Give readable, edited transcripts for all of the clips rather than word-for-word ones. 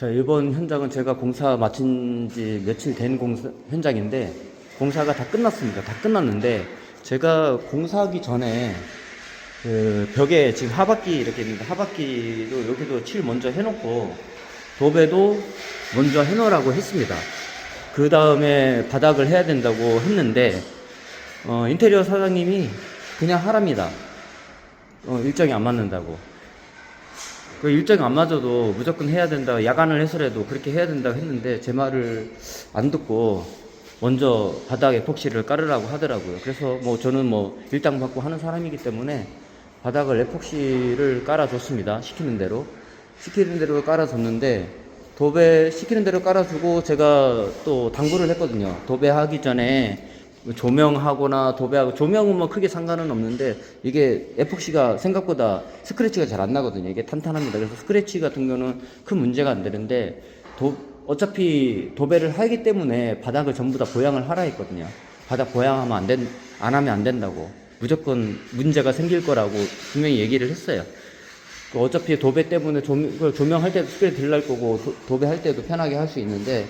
자, 이번 현장은 제가 공사 마친 지 며칠 된 현장인데, 공사가 다 끝났습니다. 다 끝났는데, 제가 공사하기 전에, 그 벽에 지금 하바끼 이렇게 있는데, 하바끼도 여기도 칠 먼저 해놓고, 도배도 먼저 해놓으라고 했습니다. 그 다음에 바닥을 해야 된다고 했는데, 인테리어 사장님이 그냥 하랍니다. 일정이 안 맞는다고. 그 일정이 안 맞아도 무조건 해야 된다, 야간을 해서라도 그렇게 해야 된다고 했는데 제 말을 안 듣고 먼저 바닥 에폭시를 깔으라고 하더라고요. 그래서 뭐 저는 뭐 일당 받고 하는 사람이기 때문에 바닥을 에폭시를 깔아줬습니다. 시키는 대로 깔아줬는데, 도배 시키는 대로 깔아주고 제가 또 당부를 했거든요. 도배하기 전에 조명하거나 도배하고, 조명은 뭐 크게 상관은 없는데 이게 에폭시가 생각보다 스크래치가 잘 안 나거든요. 이게 탄탄합니다. 그래서 스크래치 같은 경우는 큰 문제가 안 되는데, 어차피 도배를 하기 때문에 바닥을 전부 다 보양을 하라 했거든요. 바닥 보양하면 안 하면 안 된다고, 무조건 문제가 생길 거라고 분명히 얘기를 했어요. 어차피 도배 때문에 조명할 때도 스크래치 들 날 거고, 도배할 때도 편하게 할 수 있는데,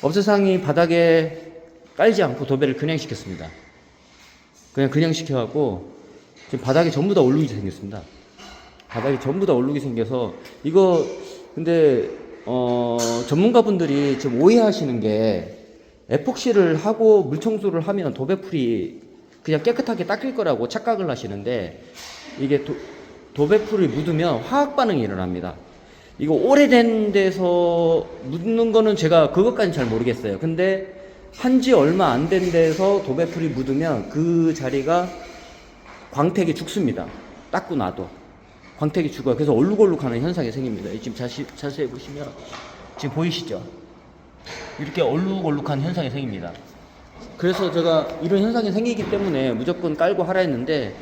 업체상이 바닥에 깔지 않고 도배를 그냥 시켰습니다. 그냥 시켜갖고 지금 바닥이 전부 다 오르게 생겼습니다. 바닥이 전부 다 오르게 생겨서, 이거 근데 전문가분들이 지금 오해하시는 게, 에폭시를 하고 물청소를 하면 도배풀이 그냥 깨끗하게 닦일 거라고 착각을 하시는데, 이게 도배풀이 묻으면 화학 반응이 일어납니다. 이거 오래된 데서 묻는 거는 제가 그것까지는 잘 모르겠어요. 근데 한지 얼마 안 된 데서 도배풀이 묻으면 그 자리가 광택이 죽습니다. 닦고 나도 광택이 죽어요. 그래서 얼룩얼룩하는 현상이 생깁니다. 지금 자세히 보시면 지금 보이시죠? 이렇게 얼룩얼룩한 현상이 생깁니다. 그래서 제가 이런 현상이 생기기 때문에 무조건 깔고 하라 했는데,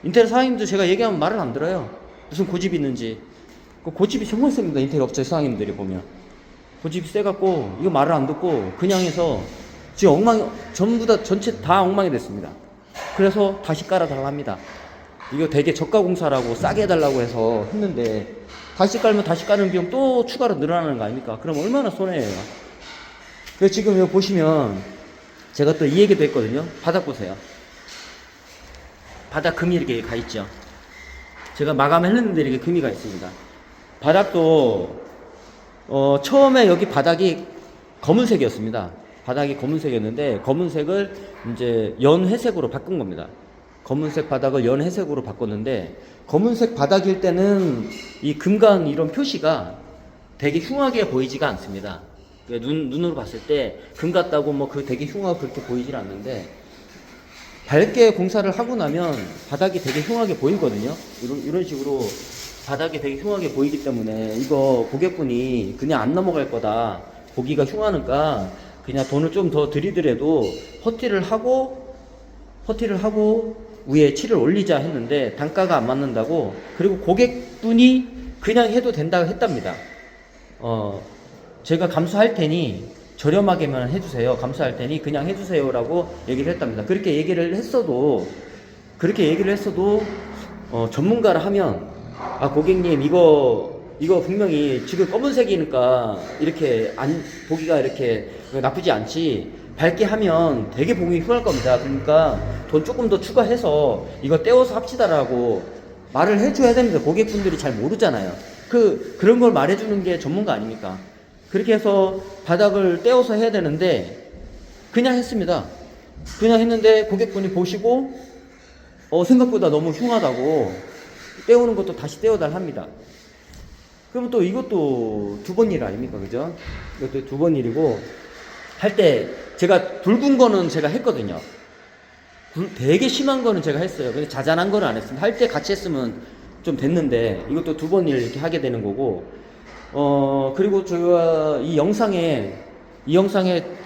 인테리어 사장님도 제가 얘기하면 말을 안 들어요. 무슨 고집이 있는지. 그 고집이 정말 셉니다. 인테리어 업체 사장님들이 보면 고집이 세갖고 이거 말을 안 듣고 그냥 해서 지금 전부 다 전체 다 엉망이 됐습니다. 그래서 다시 깔아달라 합니다. 이거 되게 저가 공사라고 싸게 해달라고 해서 했는데, 다시 깔면 다시 까는 비용 또 추가로 늘어나는 거 아닙니까? 그럼 얼마나 손해예요. 그래서 지금 여기 보시면 제가 또 이 얘기도 했거든요. 바닥 보세요. 바닥 금이 이렇게 가 있죠. 제가 마감했는데 이렇게 금이 가 있습니다. 바닥도 처음에 여기 바닥이 검은색이었습니다. 바닥이 검은색이었는데, 검은색을 이제 연회색으로 바꾼 겁니다. 검은색 바닥을 연회색으로 바꿨는데, 검은색 바닥일 때는 이 금간 이런 표시가 되게 흉하게 보이지가 않습니다. 눈으로 봤을 때 금 같다고 뭐 되게 흉하고 그렇게 보이질 않는데, 밝게 공사를 하고 나면 바닥이 되게 흉하게 보이거든요. 이런 식으로 바닥이 되게 흉하게 보이기 때문에, 이거 고객분이 그냥 안 넘어갈 거다, 보기가 흉하니까 그냥 돈을 좀 더 들이더라도 퍼티를 하고 위에 칠을 올리자 했는데, 단가가 안 맞는다고, 그리고 고객분이 그냥 해도 된다고 했답니다. 제가 감수할 테니 저렴하게만 해주세요. 감수할 테니 그냥 해주세요라고 얘기를 했답니다. 그렇게 얘기를 했어도 전문가라 하면, 고객님 이거 분명히 지금 검은색이니까 이렇게 보기가 이렇게 나쁘지 않지, 밝게 하면 되게 보기 흉할 겁니다. 그러니까 돈 조금 더 추가해서 이거 떼어서 합시다라고 말을 해줘야 됩니다. 고객분들이 잘 모르잖아요. 그런 걸 말해주는 게 전문가 아닙니까? 그렇게 해서 바닥을 떼어서 해야 되는데 그냥 했습니다. 그냥 했는데 고객분이 보시고 생각보다 너무 흉하다고 떼우는 것도 다시 떼어달라 합니다. 그러면 또 이것도 두 번 일 아닙니까? 그죠? 이것도 두 번 일이고, 할 때 제가 붉은 거는 제가 했거든요. 되게 심한 거는 제가 했어요. 근데 자잘한 거는 안 했습니다. 할 때 같이 했으면 좀 됐는데, 이것도 두 번 일 이렇게 하게 되는 거고, 그리고 저희가 이 영상에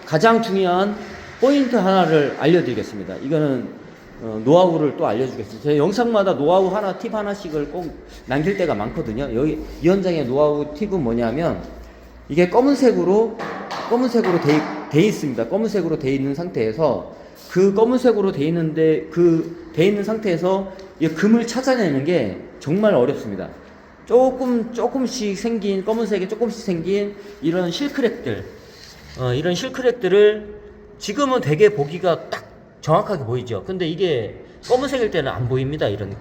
가장 중요한 포인트 하나를 알려드리겠습니다. 이거는 노하우를 또 알려주겠습니다. 제 영상마다 노하우 하나, 팁 하나씩을 꼭 남길 때가 많거든요. 여기 이 현장의 노하우 팁은 뭐냐면, 이게 검은색으로 돼 있습니다. 검은색으로 돼 있는 상태에서, 그 검은색으로 돼 있는 상태에서 이 금을 찾아내는 게 정말 어렵습니다. 조금씩 생긴, 검은색에 조금씩 생긴 이런 실크랙들, 이런 실크랙들을 지금은 되게 보기가 딱 정확하게 보이죠. 근데 이게 검은색일 때는 안 보입니다. 이런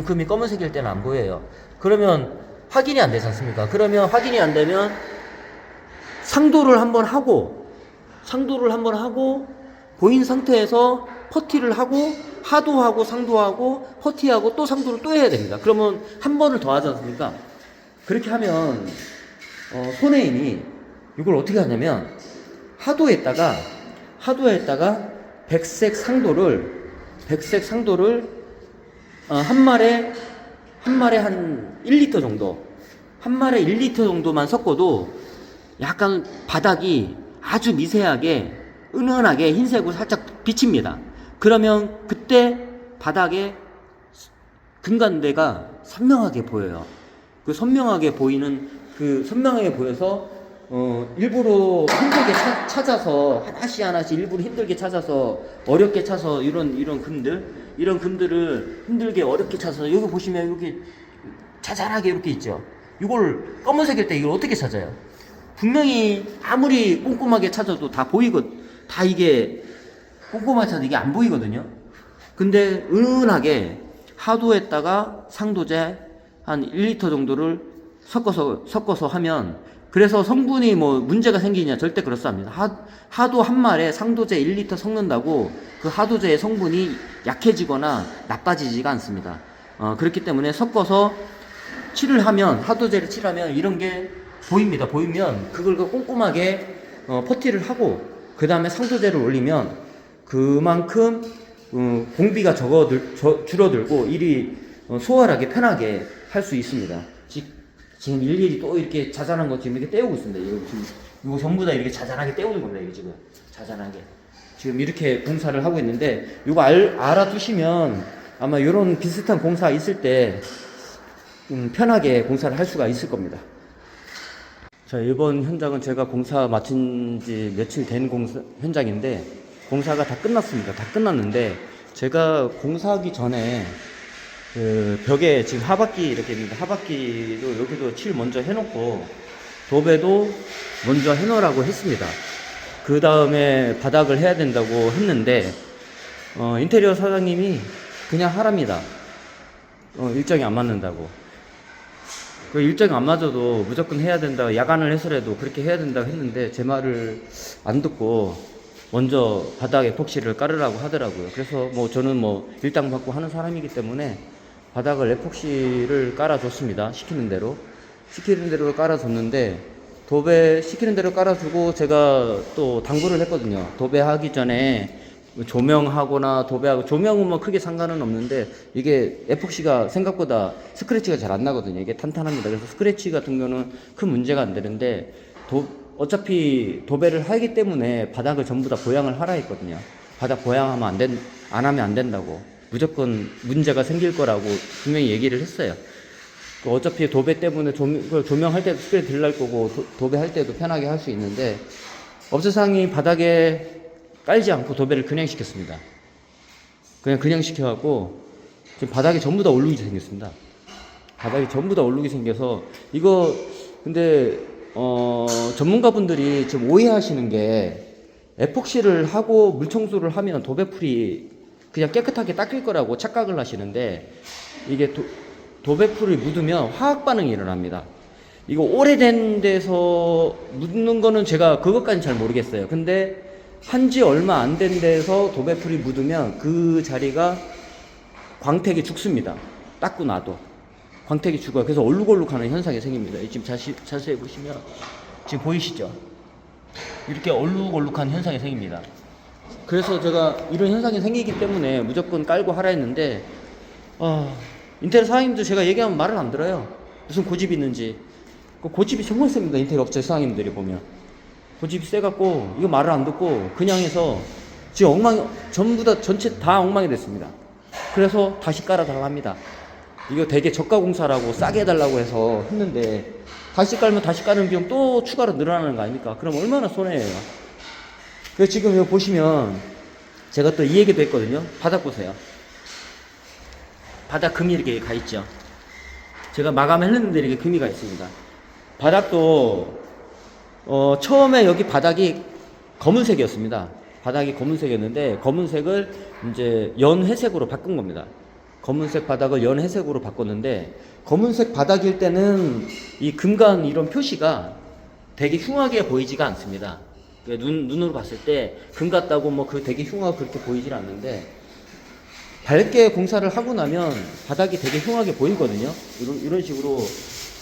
금이 검은색일 때는 안 보여요. 그러면 확인이 안 되지 않습니까? 그러면 확인이 안 되면 상도를 한번 하고 보인 상태에서 퍼티를 하고 하도하고 상도하고 퍼티하고 또 상도를 또 해야 됩니다. 그러면 한 번을 더 하지 않습니까? 그렇게 하면 손해인이 이걸 어떻게 하냐면 하도에다가 백색 상도를 한 말에 한 1리터 정도, 한 말에 1리터 정도만 섞어도 약간 바닥이 아주 미세하게 은은하게 흰색으로 살짝 비칩니다. 그러면 그때 바닥에 금간대가 선명하게 보여요. 그 선명하게 보여서 일부러 힘들게 찾아서 하나씩 일부러 힘들게 찾아서 어렵게 찾아서 이런 금들을 힘들게 어렵게 찾아서 여기 보시면 여기 자잘하게 이렇게 있죠. 이걸 검은색일 때 이걸 어떻게 찾아요? 분명히 아무리 꼼꼼하게 찾아도 다 이게 꼼꼼하게 찾아도 이게 안 보이거든요. 근데 은은하게 하도에다가 상도제 한 1리터 정도를 섞어서 하면, 그래서 성분이 뭐 문제가 생기냐 절대 그렇지 않습니다. 하도 한 말에 상도제 1리터 섞는다고 그 하도제의 성분이 약해지거나 나빠지지가 않습니다. 그렇기 때문에 섞어서 하도제를 칠하면 이런 게 보입니다. 보이면 그걸 꼼꼼하게 퍼티를 하고 그 다음에 상도제를 올리면 그만큼 공비가 줄어들고 일이 수월하게 편하게 할 수 있습니다. 지금 일일이 또 이렇게 자잘한 거 지금 이렇게 떼우고 있습니다. 이거 전부 다 이렇게 자잘하게 떼우는 겁니다. 이게 지금 자잘하게 지금 이렇게 공사를 하고 있는데, 이거 알아두시면 아마 이런 비슷한 공사 있을 때 편하게 공사를 할 수가 있을 겁니다. 자, 이번 현장은 제가 공사 마친 지 며칠 된 현장인데 공사가 다 끝났습니다. 다 끝났는데 제가 공사하기 전에 그 벽에 지금 하바끼 이렇게 있는데 하바끼도 여기도 칠 먼저 해놓고 도배도 먼저 해놓으라고 했습니다. 그 다음에 바닥을 해야 된다고 했는데 인테리어 사장님이 그냥 하랍니다. 일정이 안 맞는다고. 그 일정이 안 맞아도 무조건 해야 된다, 야간을 해서라도 그렇게 해야 된다고 했는데 제 말을 안 듣고 먼저 바닥 에폭시를 깔으라고 하더라고요. 그래서 저는 일당 받고 하는 사람이기 때문에 바닥을 에폭시를 깔아줬습니다. 시키는 대로 깔아줬는데, 도배 시키는 대로 깔아주고 제가 또 당부를 했거든요. 도배하기 전에 조명하거나 도배하고, 조명은 크게 상관은 없는데 이게 에폭시가 생각보다 스크래치가 잘 안 나거든요. 이게 탄탄합니다. 그래서 스크래치 같은 경우는 큰 문제가 안 되는데 어차피 도배를 하기 때문에 바닥을 전부 다 보양을 하라 했거든요. 바닥 보양하면 안 하면 안 된다고, 무조건 문제가 생길 거라고 분명히 얘기를 했어요. 어차피 도배 때문에 조명할 때도 스크래치 들 날 거고 도배할 때도 편하게 할 수 있는데 업체상이 바닥에 깔지 않고 도배를 그냥 시켰습니다. 그냥 시켜갖고 지금 바닥이 전부 다 오르게 생겼습니다. 바닥이 전부 다 오르게 생겨서 이거 근데 전문가분들이 지금 오해하시는 게 에폭시를 하고 물청소를 하면 도배풀이 그냥 깨끗하게 닦일 거라고 착각을 하시는데, 이게 도배풀이 묻으면 화학 반응이 일어납니다. 이거 오래된 데서 묻는 거는 제가 그것까지는 잘 모르겠어요. 근데 한지 얼마 안 된 데서 도배풀이 묻으면 그 자리가 광택이 죽습니다. 닦고 나도 광택이 죽어요. 그래서 얼룩얼룩하는 현상이 생깁니다. 지금 자세히 보시면 지금 보이시죠? 이렇게 얼룩얼룩한 현상이 생깁니다. 그래서 제가 이런 현상이 생기기 때문에 무조건 깔고 하라 했는데 인테리어 사장님도 제가 얘기하면 말을 안 들어요. 무슨 고집이 있는지. 고집이 정말 셉니다. 인테리어 업체 사장님들이 보면 고집이 세갖고 이거 말을 안 듣고 그냥 해서 지금 전부 다 전체 다 엉망이 됐습니다. 그래서 다시 깔아달라고 합니다. 이거 되게 저가 공사라고 싸게 해달라고 해서 했는데 다시 깔면 다시 까는 비용 또 추가로 늘어나는 거 아닙니까? 그럼 얼마나 손해예요. 그래서 지금 여기 보시면 제가 또 이 얘기도 했거든요. 바닥 보세요. 바닥 금이 이렇게 가 있죠. 제가 마감을 했는데 이렇게 금이가 있습니다. 바닥도 처음에 여기 바닥이 검은색이었습니다. 바닥이 검은색이었는데 검은색을 이제 연회색으로 바꾼 겁니다. 검은색 바닥을 연회색으로 바꿨는데 검은색 바닥일 때는 이 금간 이런 표시가 되게 흉하게 보이지가 않습니다. 눈으로 봤을 때 금 같다고 뭐 그 되게 흉하고 그렇게 보이질 않는데 밝게 공사를 하고 나면 바닥이 되게 흉하게 보이거든요. 이런 식으로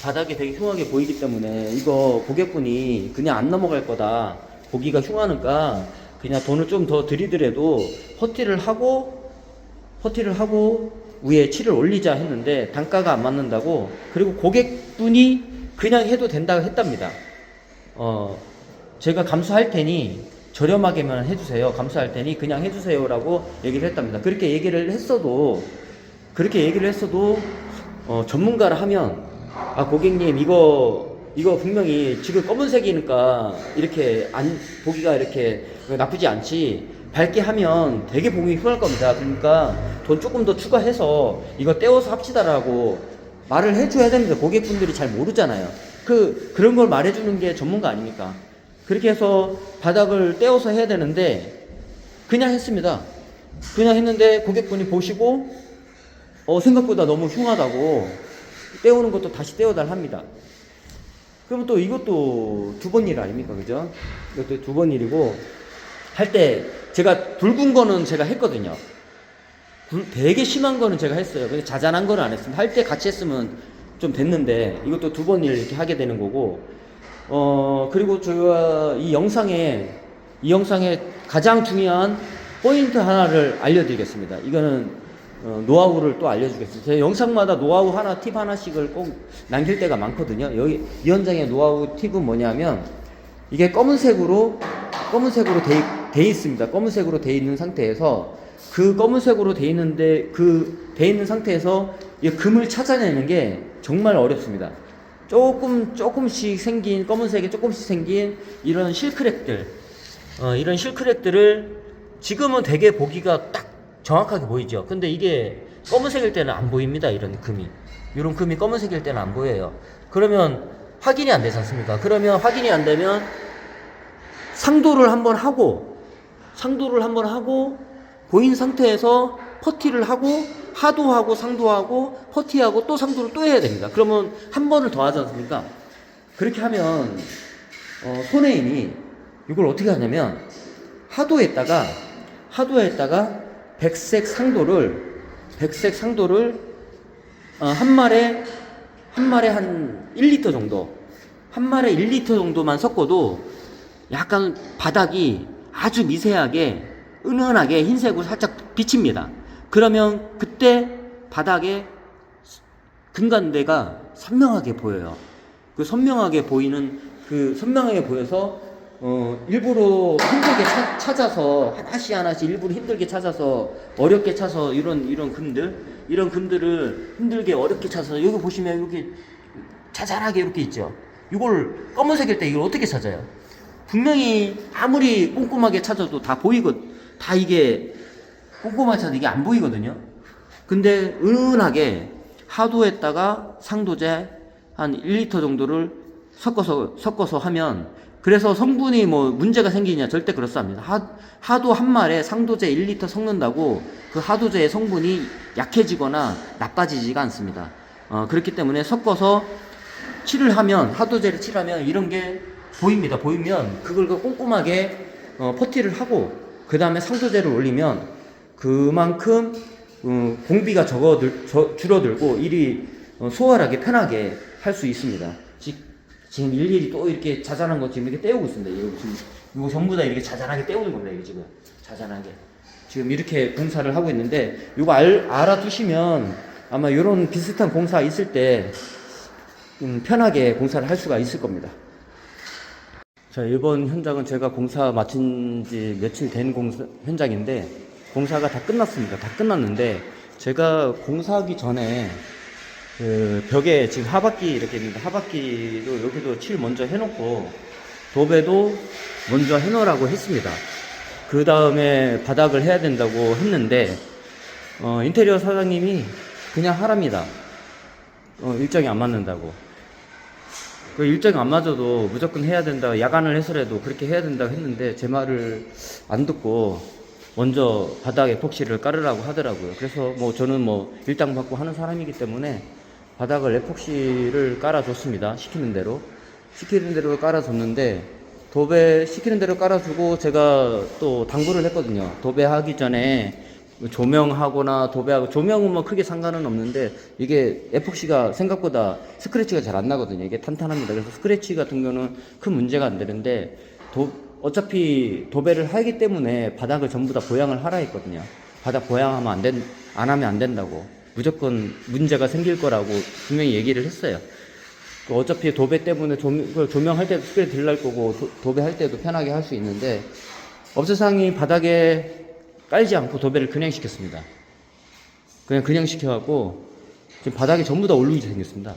바닥이 되게 흉하게 보이기 때문에 이거 고객분이 그냥 안 넘어갈 거다. 보기가 흉하니까 그냥 돈을 좀 더 들이더라도 퍼티를 하고 위에 칠을 올리자 했는데 단가가 안 맞는다고, 그리고 고객분이 그냥 해도 된다고 했답니다. 제가 감수할 테니 저렴하게만 해주세요. 감수할 테니 그냥 해주세요라고 얘기를 했답니다. 그렇게 얘기를 했어도 전문가를 하면 고객님 이거 분명히 지금 검은색이니까 이렇게 보기가 이렇게 나쁘지 않지, 밝게 하면 되게 보기 흉할 겁니다. 그러니까 돈 조금 더 추가해서 이거 떼어서 합시다라고 말을 해줘야 됩니다. 고객분들이 잘 모르잖아요. 그런 걸 말해주는 게 전문가 아닙니까? 그렇게 해서 바닥을 떼어서 해야 되는데 그냥 했습니다. 그냥 했는데 고객분이 보시고 생각보다 너무 흉하다고 떼우는 것도 다시 떼어달라 합니다. 그러면 또 이것도 두 번 일 아닙니까? 그죠? 이것도 두 번 일이고, 할 때 제가 붉은 거는 제가 했거든요. 되게 심한 거는 제가 했어요. 근데 자잘한 거는 안 했습니다. 할 때 같이 했으면 좀 됐는데 이것도 두 번 일 이렇게 하게 되는 거고, 그리고 제가 이 영상에 가장 중요한 포인트 하나를 알려드리겠습니다. 이거는 노하우를 또 알려주겠습니다. 제 영상마다 노하우 하나, 팁 하나씩을 꼭 남길 때가 많거든요. 여기 이 현장의 노하우 팁은 뭐냐면, 이게 검은색으로 돼 있습니다. 검은색으로 돼 있는 상태에서 그 검은색으로 돼 있는 상태에서 이 금을 찾아내는 게 정말 어렵습니다. 조금씩 생긴, 검은색에 조금씩 생긴 이런 실크랙들을 지금은 되게 보기가 딱 정확하게 보이죠. 근데 이게 검은색일 때는 안 보입니다. 이런 금이 검은색일 때는 안 보여요. 그러면 확인이 안 되지 않습니까? 그러면 확인이 안 되면 상도를 한번 하고 보인 상태에서 퍼티를 하고, 하도하고 상도하고 퍼티하고 또 상도를 또 해야 됩니다. 그러면 한 번을 더 하지 않습니까? 그렇게 하면 손해인이 이걸 어떻게 하냐면, 하도에다가 백색 상도를 한 말에 한 1리터 정도, 한 말에 1리터 정도만 섞어도 약간 바닥이 아주 미세하게 은은하게 흰색으로 살짝 비칩니다. 그러면 그때 바닥에 금간대가 선명하게 보여요. 선명하게 보여서 일부러 힘들게 찾아서 하나씩 일부러 힘들게 찾아서 어렵게 찾아서 이런 금들을 힘들게 어렵게 찾아서, 여기 보시면 여기 자잘하게 이렇게 있죠. 이걸 검은색일 때 이걸 어떻게 찾아요? 분명히 아무리 꼼꼼하게 찾아도 다 이게 꼼꼼하게 찾아도 이게 안 보이거든요. 근데 은은하게 하도에다가 상도제 한 1리터 정도를 섞어서 하면, 그래서 성분이 뭐 문제가 생기냐, 절대 그렇지 않습니다. 하도 한 말에 상도제 1리터 섞는다고 그 하도제의 성분이 약해지거나 나빠지지가 않습니다. 그렇기 때문에 섞어서 하도제를 칠하면 이런 게 보입니다. 보이면 그걸 꼼꼼하게 퍼티를 하고 그 다음에 상도제를 올리면 그만큼 공비가 줄어들고 일이 수월하게 편하게 할 수 있습니다. 지금 일일이 또 이렇게 자잘한 거 지금 이렇게 떼우고 있습니다. 이거 전부 다 이렇게 자잘하게 떼우는 겁니다. 이게 지금 자잘하게 지금 이렇게 공사를 하고 있는데, 이거 알아두시면 아마 이런 비슷한 공사 있을 때 편하게 공사를 할 수가 있을 겁니다. 자, 이번 현장은 제가 공사 마친 지 며칠 된 현장인데 공사가 다 끝났습니다. 다 끝났는데 제가 공사하기 전에 그 벽에 지금 하바끼 이렇게 있는데, 하바끼도 여기도 칠 먼저 해놓고 도배도 먼저 해놓으라고 했습니다. 그 다음에 바닥을 해야 된다고 했는데 인테리어 사장님이 그냥 하랍니다. 일정이 안 맞는다고. 그 일정이 안 맞아도 무조건 해야 된다, 야간을 해서라도 그렇게 해야 된다고 했는데 제 말을 안 듣고 먼저 바닥 에폭시를 깔으라고 하더라고요. 그래서 뭐 저는 뭐 일당 받고 하는 사람이기 때문에 바닥을 에폭시를 깔아줬습니다. 시키는 대로 깔아줬는데, 도배 시키는 대로 깔아주고 제가 또 당부를 했거든요. 도배하기 전에 조명하거나 도배하고, 조명은 뭐 크게 상관은 없는데 이게 에폭시가 생각보다 스크래치가 잘 안 나거든요. 이게 탄탄합니다. 그래서 스크래치 같은 경우는 큰 문제가 안 되는데, 어차피 도배를 하기 때문에 바닥을 전부 다 보양을 하라 했거든요. 바닥 보양하면 안 하면 안 된다고, 무조건 문제가 생길 거라고 분명히 얘기를 했어요. 어차피 도배 때문에 조명할 때도 스크래 들날 거고, 도배할 때도 편하게 할 수 있는데, 업체상이 바닥에 깔지 않고 도배를 그냥 시켰습니다. 그냥 시켜갖고 지금 바닥이 전부 다 오르게 생겼습니다.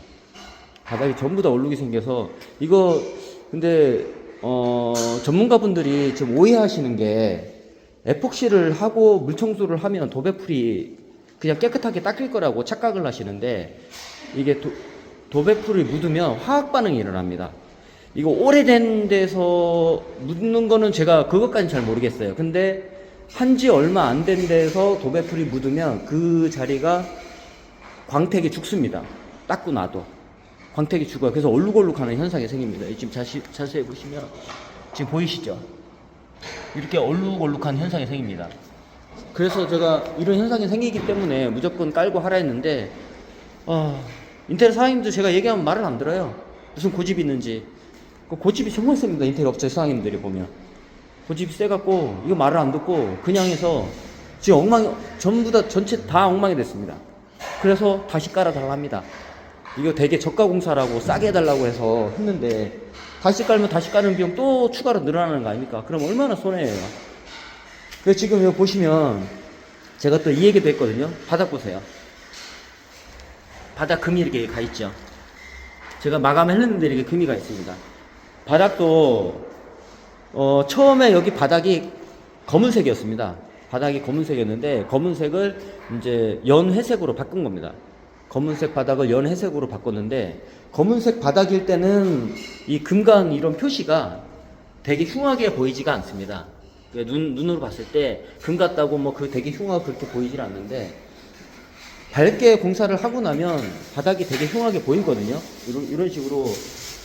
바닥이 전부 다 오르게 생겨서, 이거 근데 전문가분들이 지금 오해하시는 게, 에폭시를 하고 물청소를 하면 도배풀이 그냥 깨끗하게 닦일 거라고 착각을 하시는데, 이게 도배풀이 묻으면 화학 반응이 일어납니다. 이거 오래된 데서 묻는 거는 제가 그것까지는 잘 모르겠어요. 근데 한지 얼마 안 된 데서 도배풀이 묻으면 그 자리가 광택이 죽습니다. 닦고 나도 광택이 죽어요. 그래서 얼룩얼룩하는 현상이 생깁니다. 지금 자세히 보시면 지금 보이시죠? 이렇게 얼룩얼룩한 현상이 생깁니다. 그래서 제가 이런 현상이 생기기 때문에 무조건 깔고 하라 했는데, 인테리어 사장님도 제가 얘기하면 말을 안 들어요. 무슨 고집이 있는지. 그 고집이 정말 셉니다. 인테리어 업체 사장님들이 보면 고집이 세갖고 이거 말을 안 듣고 그냥 해서 지금 전부 다 전체 다 엉망이 됐습니다. 그래서 다시 깔아달라 합니다. 이거 되게 저가 공사라고 싸게 해달라고 해서 했는데, 다시 깔면 다시 까는 비용 또 추가로 늘어나는 거 아닙니까? 그럼 얼마나 손해예요. 그래서 지금 여기 보시면 제가 또 이 얘기도 했거든요. 바닥 보세요. 바닥 금이 이렇게 가 있죠. 제가 마감했는데 이렇게 금이 가 있습니다. 바닥도 처음에 여기 바닥이 검은색이었습니다. 바닥이 검은색이었는데 검은색을 이제 연회색으로 바꾼 겁니다. 검은색 바닥을 연회색으로 바꿨는데, 검은색 바닥일 때는 이 금간 이런 표시가 되게 흉하게 보이지가 않습니다. 눈으로 봤을 때 금 같다고 뭐 되게 흉하게 그렇게 보이질 않는데, 밝게 공사를 하고 나면 바닥이 되게 흉하게 보이거든요. 이런 식으로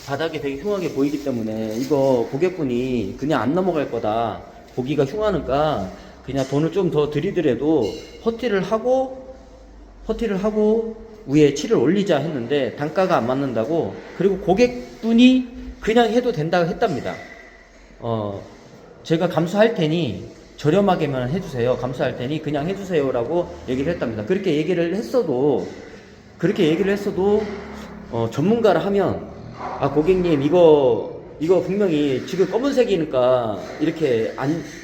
바닥이 되게 흉하게 보이기 때문에 이거 고객분이 그냥 안 넘어갈 거다, 보기가 흉하니까 그냥 돈을 좀 더 들이더라도 퍼티를 하고 위에 칠을 올리자 했는데 단가가 안 맞는다고, 그리고 고객분이 그냥 해도 된다고 했답니다. 제가 감수할 테니 저렴하게만 해주세요. 감수할 테니 그냥 해주세요라고 얘기를 했답니다. 그렇게 얘기를 했어도 전문가를 하면, 고객님 이거 분명히 지금 검은색이니까 이렇게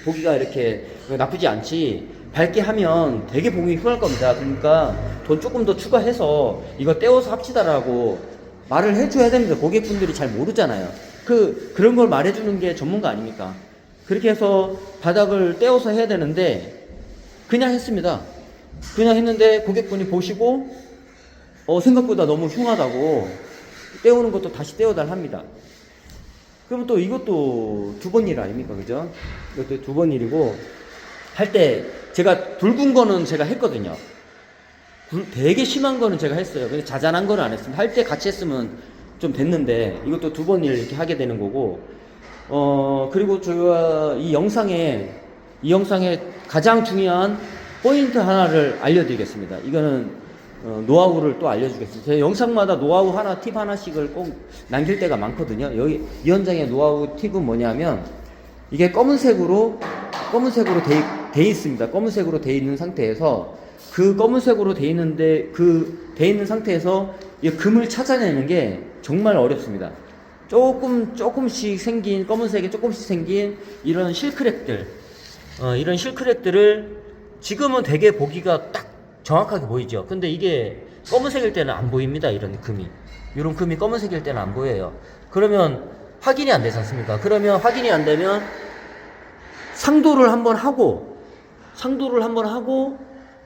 보기가 이렇게 나쁘지 않지, 밝게 하면 되게 보기 흉할 겁니다. 그러니까 돈 조금 더 추가해서 이거 떼어서 합시다라고 말을 해줘야 됩니다. 고객분들이 잘 모르잖아요. 그런 걸 말해주는 게 전문가 아닙니까? 그렇게 해서 바닥을 떼어서 해야 되는데 그냥 했습니다. 그냥 했는데 고객분이 보시고 생각보다 너무 흉하다고 떼우는 것도 다시 떼어달라 합니다. 그러면 또 이것도 두 번 일 아닙니까? 그죠? 이것도 두 번 일이고, 할 때 제가 붉은 거는 제가 했거든요. 되게 심한 거는 제가 했어요. 근데 자잘한 거는 안 했습니다. 할 때 같이 했으면 좀 됐는데 이것도 두 번 일 이렇게 하게 되는 거고, 그리고 제가 이 영상에 가장 중요한 포인트 하나를 알려드리겠습니다. 이거는 노하우를 또 알려주겠습니다. 제 영상마다 노하우 하나, 팁 하나씩을 꼭 남길 때가 많거든요. 여기 이 현장의 노하우 팁은 뭐냐면, 이게 검은색으로 돼 있습니다. 검은색으로 돼 있는 상태에서, 그 검은색으로 돼 있는데 돼 있는 상태에서 이 금을 찾아내는 게 정말 어렵습니다. 조금씩 생긴, 검은색에 조금씩 생긴 이런 실크랙들, 이런 실크랙들을 지금은 되게 보기가 딱 정확하게 보이죠. 근데 이게 검은색일 때는 안 보입니다. 이런 금이 검은색일 때는 안 보여요. 그러면 확인이 안 되지 않습니까? 그러면 확인이 안 되면 상도를 한번 하고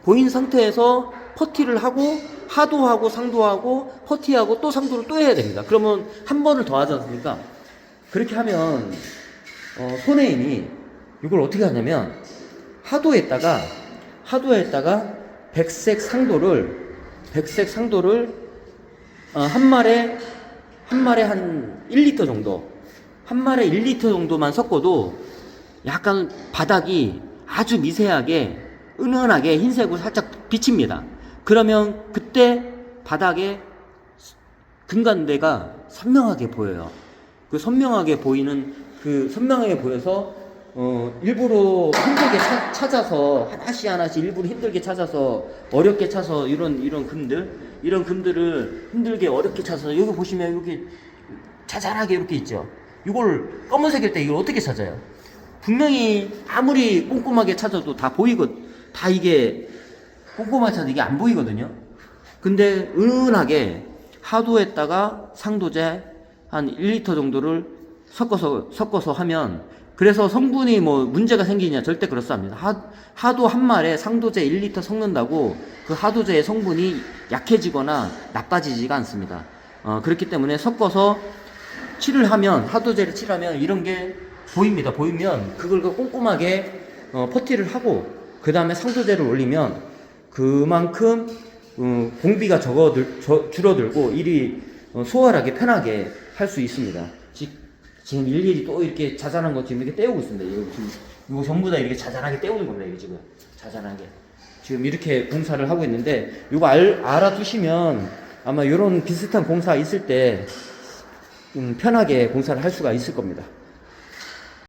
보인 상태에서 퍼티를 하고 하도하고 상도하고 퍼티하고 또 상도를 또 해야 됩니다. 그러면 한 번을 더 하지 않습니까? 그렇게 하면 손의 힘이 이걸 어떻게 하냐면 하도에다가 백색 상도를 한 말에 한 1리터 정도, 한 말에 1리터 정도만 섞어도 약간 바닥이 아주 미세하게 은은하게 흰색으로 살짝 비칩니다. 그러면 그때 바닥에 금간대가 선명하게 보여요. 그 선명하게 보여서 일부러 힘들게 찾아서 하나씩 일부러 힘들게 찾아서 어렵게 찾아서 이런 금들을 힘들게 어렵게 찾아서 여기 보시면 여기 자잘하게 이렇게 있죠. 이걸 검은색일 때 이걸 어떻게 찾아요? 분명히 아무리 꼼꼼하게 찾아도 다 이게 꼼꼼하게 찾아도 이게 안 보이거든요. 근데 은은하게 하도에다가 상도제 한 1리터 정도를 섞어서 하면, 그래서 성분이 뭐 문제가 생기냐 절대 그렇지 않습니다. 하도 한 말에 상도제 1리터 섞는다고 그 하도제의 성분이 약해지거나 나빠지지가 않습니다. 그렇기 때문에 섞어서 하도제를 칠하면 이런 게 보입니다. 보이면 그걸 꼼꼼하게 퍼티를 하고 그 다음에 상도제를 올리면 그만큼 공비가 줄어들고 일이 수월하게 편하게 할 수 있습니다. 지금 일일이 또 이렇게 자잘한 거 지금 이렇게 떼우고 있습니다. 이거 전부 다 이렇게 자잘하게 떼우는 겁니다. 이게 지금 자잘하게 지금 이렇게 공사를 하고 있는데, 이거 알아두시면 아마 이런 비슷한 공사 있을 때 편하게 공사를 할 수가 있을 겁니다.